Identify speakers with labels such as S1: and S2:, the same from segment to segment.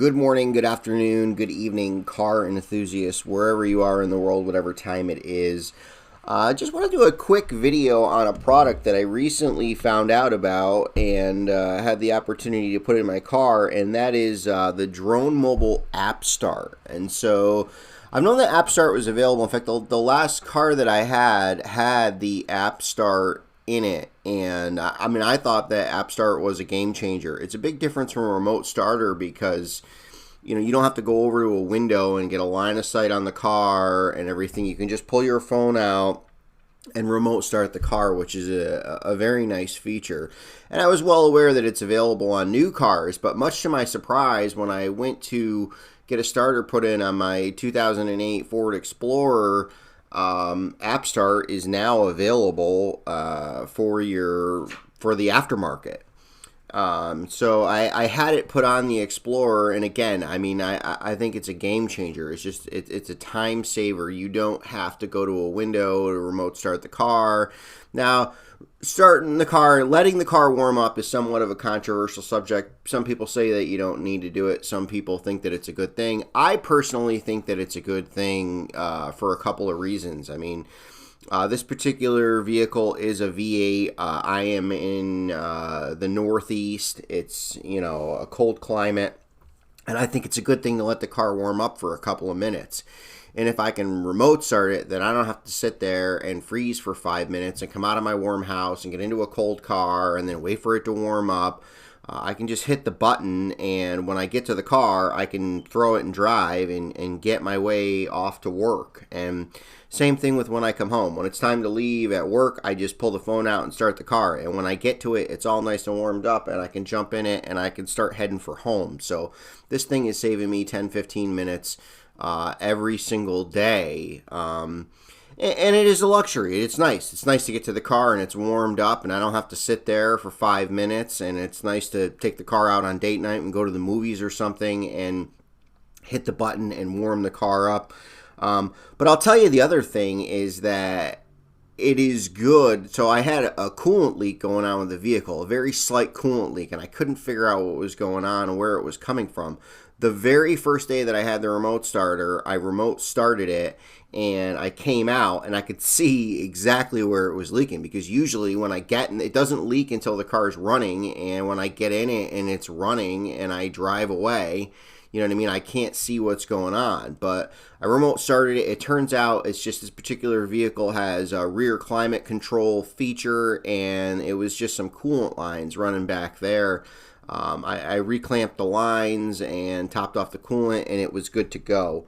S1: Good morning, good afternoon, good evening, car enthusiasts, wherever you are in the world, whatever time it is. I just want to do a quick video on a product that I recently found out about and had the opportunity to put in my car, and that is the Drone Mobile App Start. And so I've known that App Start was available. In fact, the last car that I had the App Start in it, and I mean, I thought that App Start was a game changer. It's a big difference from a remote starter because you don't have to go over to a window and get a line of sight on the car and everything. You can just pull your phone out and remote start the car, which is a very nice feature. And I was well aware that it's available on new cars, but much to my surprise, when I went to get a starter put in on my 2008 Ford Explorer, App Start is now available for the aftermarket. So I had it put on the Explorer, and again, I mean, I think it's a game changer. It's a time saver. You don't have to go to a window to remote start the car. Now, starting the car, letting the car warm up is somewhat of a controversial subject. Some people say that you don't need to do it. Some people think that it's a good thing. I personally think that it's a good thing for a couple of reasons. I mean, this particular vehicle is a V8. I am in the Northeast. It's, a cold climate, and I think it's a good thing to let the car warm up for a couple of minutes. And if I can remote start it, then I don't have to sit there and freeze for 5 minutes and come out of my warm house and get into a cold car and then wait for it to warm up. I can just hit the button, and when I get to the car, I can throw it and drive and get my way off to work. And same thing with when I come home. When it's time to leave at work, I just pull the phone out and start the car. And when I get to it, it's all nice and warmed up, and I can jump in it, and I can start heading for home. So this thing is saving me 10-15 minutes every single day. And it is a luxury. It's nice. It's nice to get to the car and it's warmed up and I don't have to sit there for 5 minutes. And it's nice to take the car out on date night and go to the movies or something and hit the button and warm the car up. But I'll tell you, the other thing is that it is good. So I had a coolant leak going on with the vehicle, a very slight coolant leak, and I couldn't figure out what was going on and where it was coming from. The very first day that I had the remote starter, I remote started it, and I came out and I could see exactly where it was leaking, because usually when I get in, it doesn't leak until the car is running, and when I get in it and it's running and I drive away, you know what I mean, I can't see what's going on. But I remote started it. It turns out it's just this particular vehicle has a rear climate control feature, and it was just some coolant lines running back there. I reclamped the lines and topped off the coolant, and it was good to go.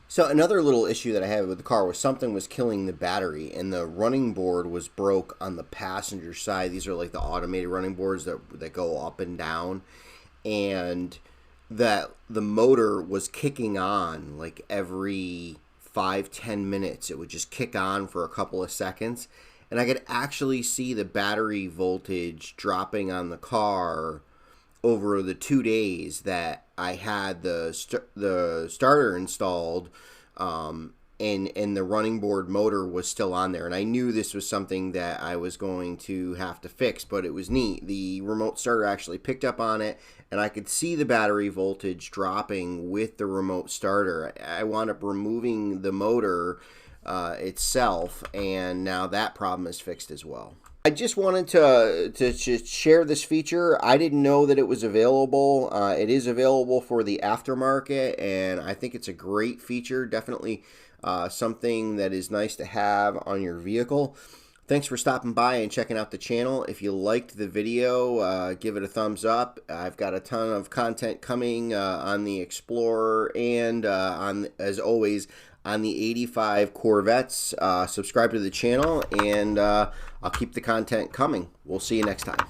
S1: So another little issue that I had with the car was something was killing the battery, and the running board was broke on the passenger side. These are like the automated running boards that go up and down, and that the motor was kicking on like every 5-10 minutes. It would just kick on for a couple of seconds, and I could actually see the battery voltage dropping on the car over the 2 days that I had the starter installed, and the running board motor was still on there. And I knew this was something that I was going to have to fix, but it was neat. The remote starter actually picked up on it, and I could see the battery voltage dropping with the remote starter. I wound up removing the motor itself, and now that problem is fixed as well. I just wanted to share this feature. I didn't know that it was available. It is available for the aftermarket, and I think it's a great feature. Definitely something that is nice to have on your vehicle. Thanks for stopping by and checking out the channel. If you liked the video, give it a thumbs up. I've got a ton of content coming on the Explorer and as always, on the 85 Corvettes. Subscribe to the channel, and I'll keep the content coming. We'll see you next time.